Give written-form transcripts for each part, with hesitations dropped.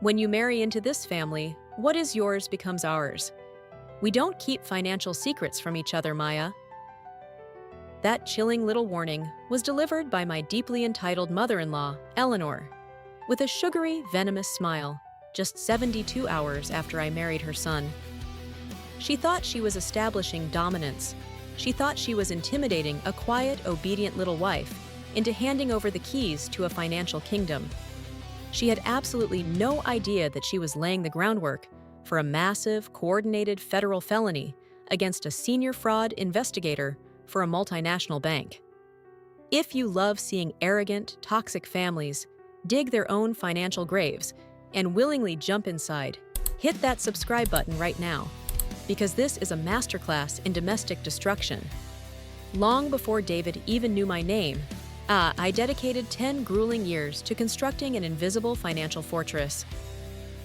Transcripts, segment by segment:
When you marry into this family, what is yours becomes ours. We don't keep financial secrets from each other, Maya. That chilling little warning was delivered by my deeply entitled mother-in-law, Eleanor, with a sugary, venomous smile, just 72 hours after I married her son. She thought she was establishing dominance. She thought she was intimidating a quiet, obedient little wife into handing over the keys to a financial kingdom. She had absolutely no idea that she was laying the groundwork for a massive, coordinated federal felony against a senior fraud investigator for a multinational bank. If you love seeing arrogant, toxic families dig their own financial graves and willingly jump inside, hit that subscribe button right now, because this is a masterclass in domestic destruction. Long before David even knew my name, I dedicated 10 grueling years to constructing an invisible financial fortress.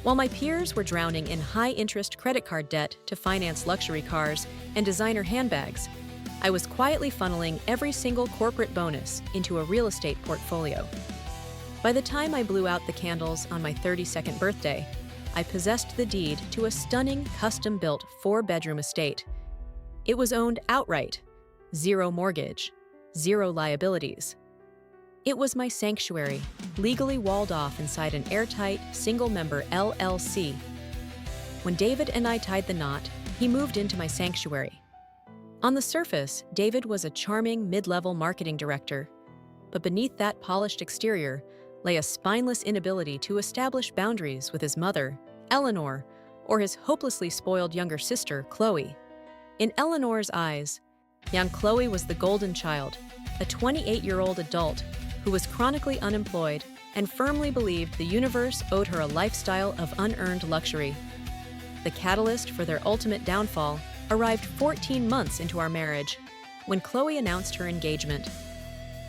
While my peers were drowning in high-interest credit card debt to finance luxury cars and designer handbags, I was quietly funneling every single corporate bonus into a real estate portfolio. By the time I blew out the candles on my 32nd birthday, I possessed the deed to a stunning, custom-built 4-bedroom estate. It was owned outright, zero mortgage, zero liabilities. It was my sanctuary, legally walled off inside an airtight, single-member LLC. When David and I tied the knot, he moved into my sanctuary. On the surface, David was a charming mid-level marketing director, but beneath that polished exterior lay a spineless inability to establish boundaries with his mother, Eleanor, or his hopelessly spoiled younger sister, Chloe. In Eleanor's eyes, young Chloe was the golden child, a 28-year-old adult who was chronically unemployed and firmly believed the universe owed her a lifestyle of unearned luxury. The catalyst for their ultimate downfall arrived 14 months into our marriage, when Chloe announced her engagement.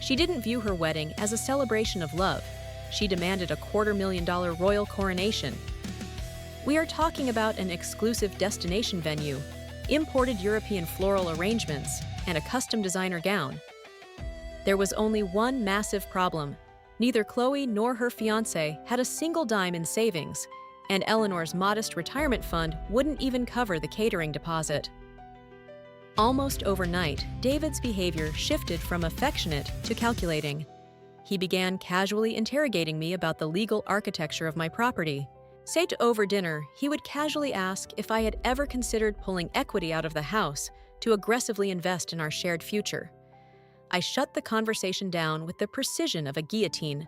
She didn't view her wedding as a celebration of love. She demanded a $250,000 royal coronation. We are talking about an exclusive destination venue, imported European floral arrangements, and a custom designer gown. There was only one massive problem. Neither Chloe nor her fiancé had a single dime in savings, and Eleanor's modest retirement fund wouldn't even cover the catering deposit. Almost overnight, David's behavior shifted from affectionate to calculating. He began casually interrogating me about the legal architecture of my property. Say over dinner, he would casually ask if I had ever considered pulling equity out of the house to aggressively invest in our shared future. I shut the conversation down with the precision of a guillotine.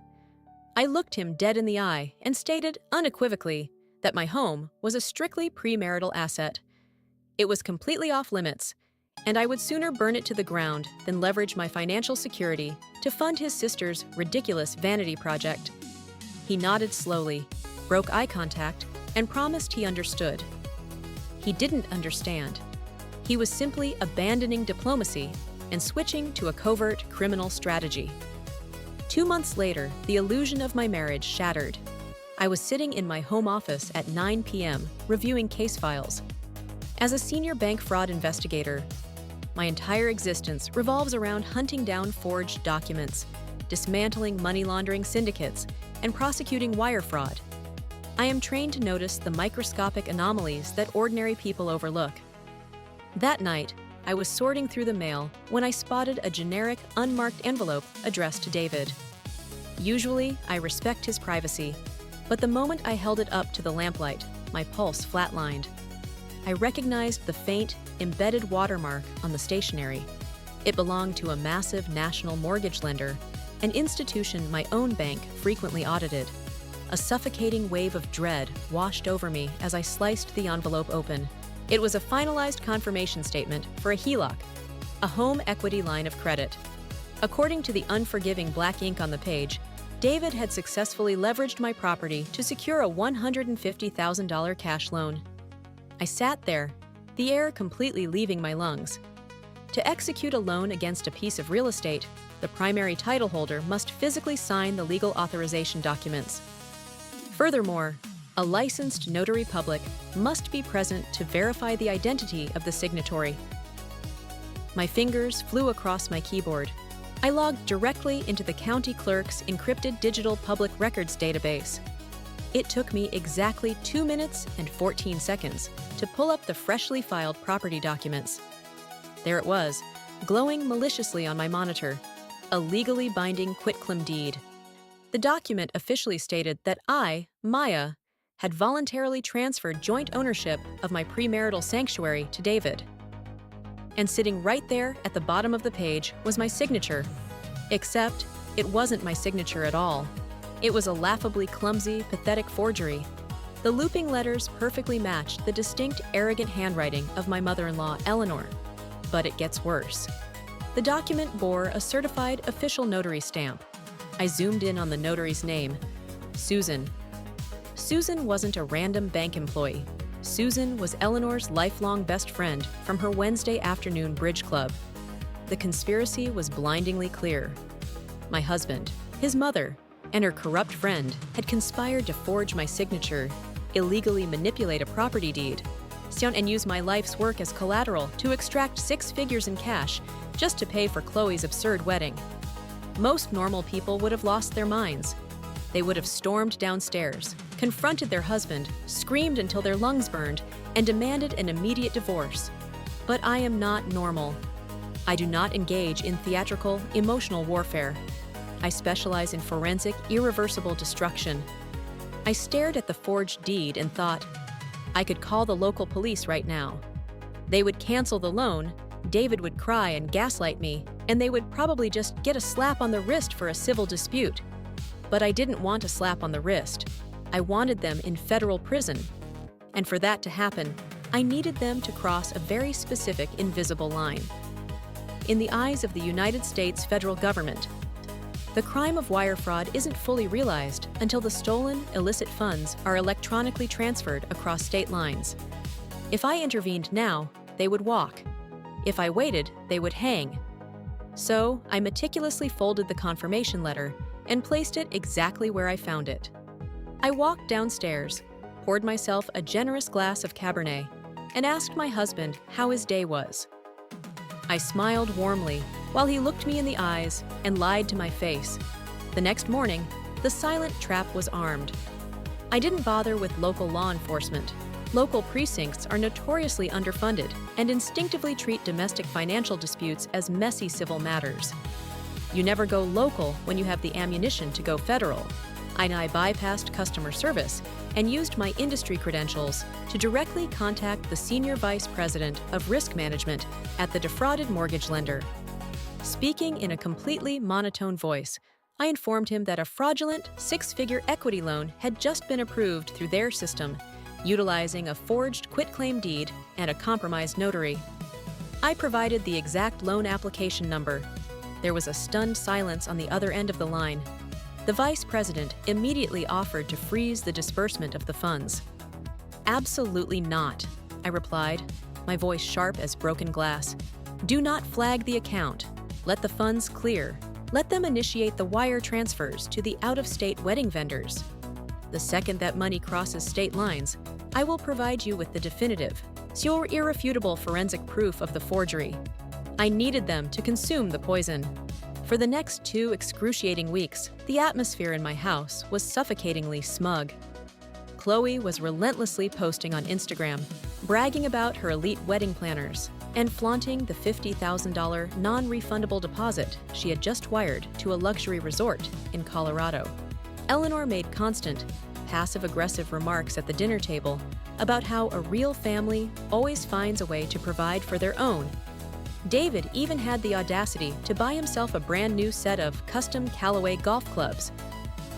I looked him dead in the eye and stated unequivocally that my home was a strictly premarital asset. It was completely off limits, and I would sooner burn it to the ground than leverage my financial security to fund his sister's ridiculous vanity project. He nodded slowly, broke eye contact, and promised he understood. He didn't understand. He was simply abandoning diplomacy and switching to a covert criminal strategy. 2 months later, the illusion of my marriage shattered. I was sitting in my home office at 9 p.m. reviewing case files. As a senior bank fraud investigator, my entire existence revolves around hunting down forged documents, dismantling money laundering syndicates, and prosecuting wire fraud. I am trained to notice the microscopic anomalies that ordinary people overlook. That night, I was sorting through the mail when I spotted a generic, unmarked envelope addressed to David. Usually, I respect his privacy, but the moment I held it up to the lamplight, my pulse flatlined. I recognized the faint, embedded watermark on the stationery. It belonged to a massive national mortgage lender, an institution my own bank frequently audited. A suffocating wave of dread washed over me as I sliced the envelope open. It was a finalized confirmation statement for a HELOC, a home equity line of credit. According to the unforgiving black ink on the page, David had successfully leveraged my property to secure a $150,000 cash loan. I sat there, the air completely leaving my lungs. To execute a loan against a piece of real estate, the primary title holder must physically sign the legal authorization documents. Furthermore, a licensed notary public must be present to verify the identity of the signatory. My fingers flew across my keyboard. I logged directly into the county clerk's encrypted digital public records database. It took me exactly 2 minutes and 14 seconds to pull up the freshly filed property documents. There it was, glowing maliciously on my monitor, a legally binding quitclaim deed. The document officially stated that I, Maya, had voluntarily transferred joint ownership of my premarital sanctuary to David. And sitting right there at the bottom of the page was my signature. Except, it wasn't my signature at all. It was a laughably clumsy, pathetic forgery. The looping letters perfectly matched the distinct, arrogant handwriting of my mother-in-law, Eleanor. But it gets worse. The document bore a certified official notary stamp. I zoomed in on the notary's name, Susan. Susan wasn't a random bank employee. Susan was Eleanor's lifelong best friend from her Wednesday afternoon bridge club. The conspiracy was blindingly clear. My husband, his mother, and her corrupt friend had conspired to forge my signature, illegally manipulate a property deed, and use my life's work as collateral to extract 6 figures in cash just to pay for Chloe's absurd wedding. Most normal people would have lost their minds. They would have stormed downstairs, confronted their husband, screamed until their lungs burned, and demanded an immediate divorce. But I am not normal. I do not engage in theatrical, emotional warfare. I specialize in forensic, irreversible destruction. I stared at the forged deed and thought, I could call the local police right now. They would cancel the loan, David would cry and gaslight me, and they would probably just get a slap on the wrist for a civil dispute. But I didn't want a slap on the wrist. I wanted them in federal prison. And for that to happen, I needed them to cross a very specific invisible line. In the eyes of the United States federal government, the crime of wire fraud isn't fully realized until the stolen, illicit funds are electronically transferred across state lines. If I intervened now, they would walk. If I waited, they would hang. So, I meticulously folded the confirmation letter and placed it exactly where I found it. I walked downstairs, poured myself a generous glass of Cabernet, and asked my husband how his day was. I smiled warmly while he looked me in the eyes and lied to my face. The next morning, the silent trap was armed. I didn't bother with local law enforcement. Local precincts are notoriously underfunded and instinctively treat domestic financial disputes as messy civil matters. You never go local when you have the ammunition to go federal. And I bypassed customer service and used my industry credentials to directly contact the Senior Vice President of Risk Management at the Defrauded mortgage lender. Speaking in a completely monotone voice, I informed him that a fraudulent 6-figure equity loan had just been approved through their system, utilizing a forged quitclaim deed and a compromised notary. I provided the exact loan application number. There was a stunned silence on the other end of the line. The vice president immediately offered to freeze the disbursement of the funds. Absolutely not, I replied, my voice sharp as broken glass. Do not flag the account. Let the funds clear. Let them initiate the wire transfers to the out-of-state wedding vendors. The second that money crosses state lines, I will provide you with the definitive, your irrefutable forensic proof of the forgery. I needed them to consume the poison. For the next 2 excruciating weeks, the atmosphere in my house was suffocatingly smug. Chloe was relentlessly posting on Instagram, bragging about her elite wedding planners, and flaunting the $50,000 non-refundable deposit she had just wired to a luxury resort in Colorado. Eleanor made constant, passive-aggressive remarks at the dinner table about how a real family always finds a way to provide for their own. David even had the audacity to buy himself a brand new set of custom Callaway golf clubs.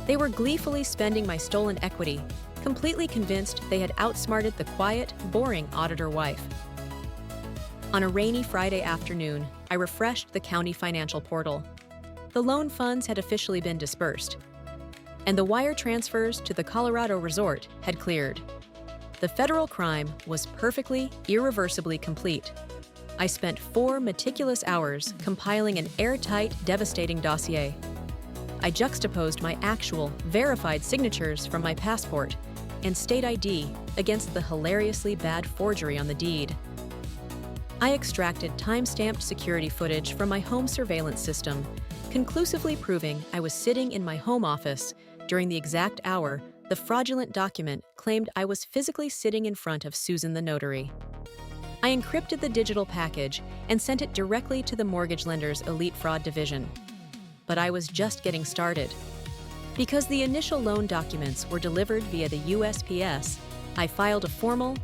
They were gleefully spending my stolen equity, completely convinced they had outsmarted the quiet, boring auditor wife. On a rainy Friday afternoon, I refreshed the county financial portal. The loan funds had officially been dispersed, and the wire transfers to the Colorado resort had cleared. The federal crime was perfectly, irreversibly complete. I spent 4 meticulous hours compiling an airtight, devastating dossier. I juxtaposed my actual, verified signatures from my passport and state ID against the hilariously bad forgery on the deed. I extracted time-stamped security footage from my home surveillance system, conclusively proving I was sitting in my home office during the exact hour The fraudulent document claimed I was physically sitting in front of Susan the notary. I encrypted the digital package and sent it directly to the mortgage lender's elite fraud division. But I was just getting started. Because the initial loan documents were delivered via the USPS, I filed a formal,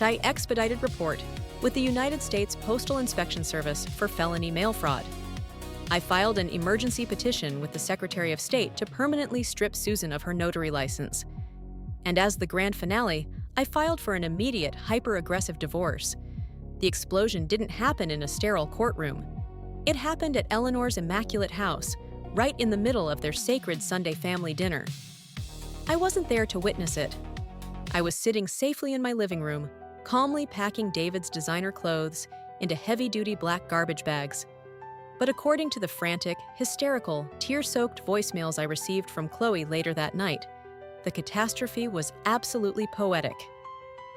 expedited report with the United States Postal Inspection Service for felony mail fraud. I filed an emergency petition with the Secretary of State to permanently strip Susan of her notary license. And as the grand finale, I filed for an immediate, hyper-aggressive divorce. The explosion didn't happen in a sterile courtroom. It happened at Eleanor's immaculate house, right in the middle of their sacred Sunday family dinner. I wasn't there to witness it. I was sitting safely in my living room, calmly packing David's designer clothes into heavy-duty black garbage bags. But according to the frantic, hysterical, tear-soaked voicemails I received from Chloe later that night, the catastrophe was absolutely poetic.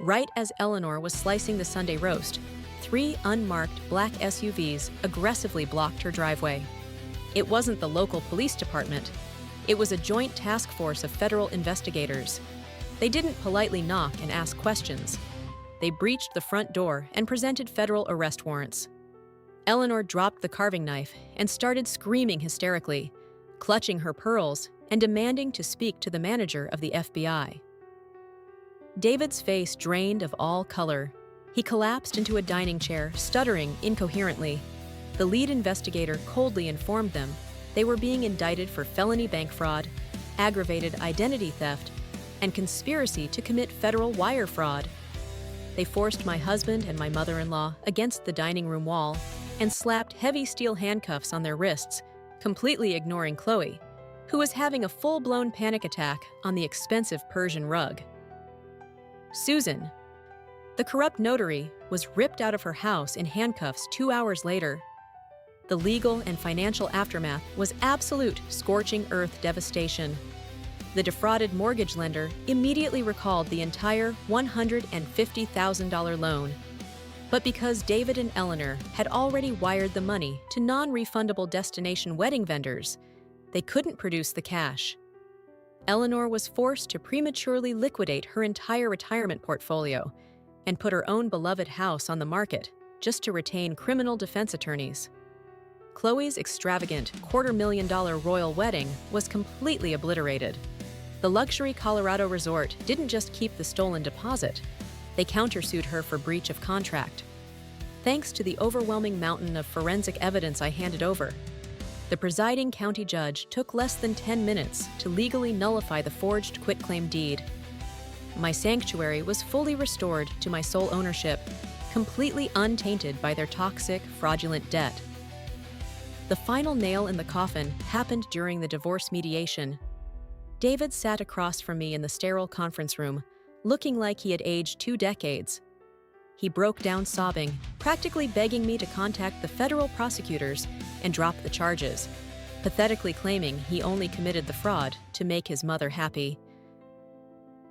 Right as Eleanor was slicing the Sunday roast, 3 unmarked black SUVs aggressively blocked her driveway. It wasn't the local police department. It was a joint task force of federal investigators. They didn't politely knock and ask questions. They breached the front door and presented federal arrest warrants. Eleanor dropped the carving knife and started screaming hysterically, clutching her pearls and demanding to speak to the manager of the FBI. David's face drained of all color. He collapsed into a dining chair, stuttering incoherently. The lead investigator coldly informed them they were being indicted for felony bank fraud, aggravated identity theft, and conspiracy to commit federal wire fraud. They forced my husband and my mother-in-law against the dining room wall and slapped heavy steel handcuffs on their wrists, completely ignoring Chloe, who was having a full-blown panic attack on the expensive Persian rug. Susan, the corrupt notary, was ripped out of her house in handcuffs 2 hours later. The legal and financial aftermath was absolute scorching earth devastation. The defrauded mortgage lender immediately recalled the entire $150,000 loan. But because David and Eleanor had already wired the money to non-refundable destination wedding vendors, they couldn't produce the cash. Eleanor was forced to prematurely liquidate her entire retirement portfolio and put her own beloved house on the market just to retain criminal defense attorneys. Chloe's extravagant $250,000 royal wedding was completely obliterated. The luxury Colorado resort didn't just keep the stolen deposit, they countersued her for breach of contract. Thanks to the overwhelming mountain of forensic evidence I handed over, the presiding county judge took less than 10 minutes to legally nullify the forged quitclaim deed. My sanctuary was fully restored to my sole ownership, completely untainted by their toxic, fraudulent debt. The final nail in the coffin happened during the divorce mediation. David sat across from me in the sterile conference room, looking like he had aged 2 decades. He broke down sobbing, practically begging me to contact the federal prosecutors and drop the charges, pathetically claiming he only committed the fraud to make his mother happy.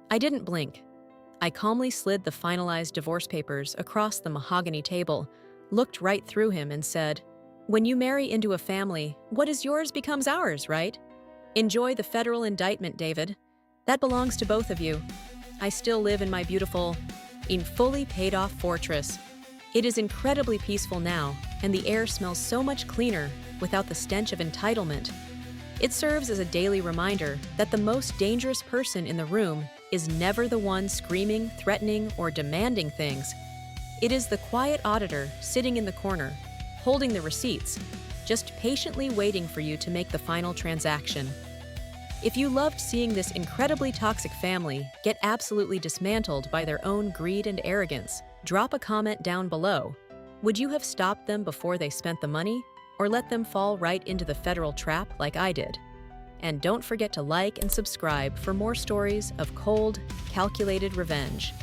I didn't blink. I calmly slid the finalized divorce papers across the mahogany table, looked right through him and said, "When you marry into a family, what is yours becomes ours, right? Enjoy the federal indictment, David. That belongs to both of you. I still live in my beautiful, fully paid-off fortress. It is incredibly peaceful now, and the air smells so much cleaner without the stench of entitlement. It serves as a daily reminder that the most dangerous person in the room is never the one screaming, threatening, or demanding things. It is the quiet auditor sitting in the corner, holding the receipts, just patiently waiting for you to make the final transaction." If you loved seeing this incredibly toxic family get absolutely dismantled by their own greed and arrogance, drop a comment down below. Would you have stopped them before they spent the money, or let them fall right into the federal trap like I did? And don't forget to like and subscribe for more stories of cold, calculated revenge.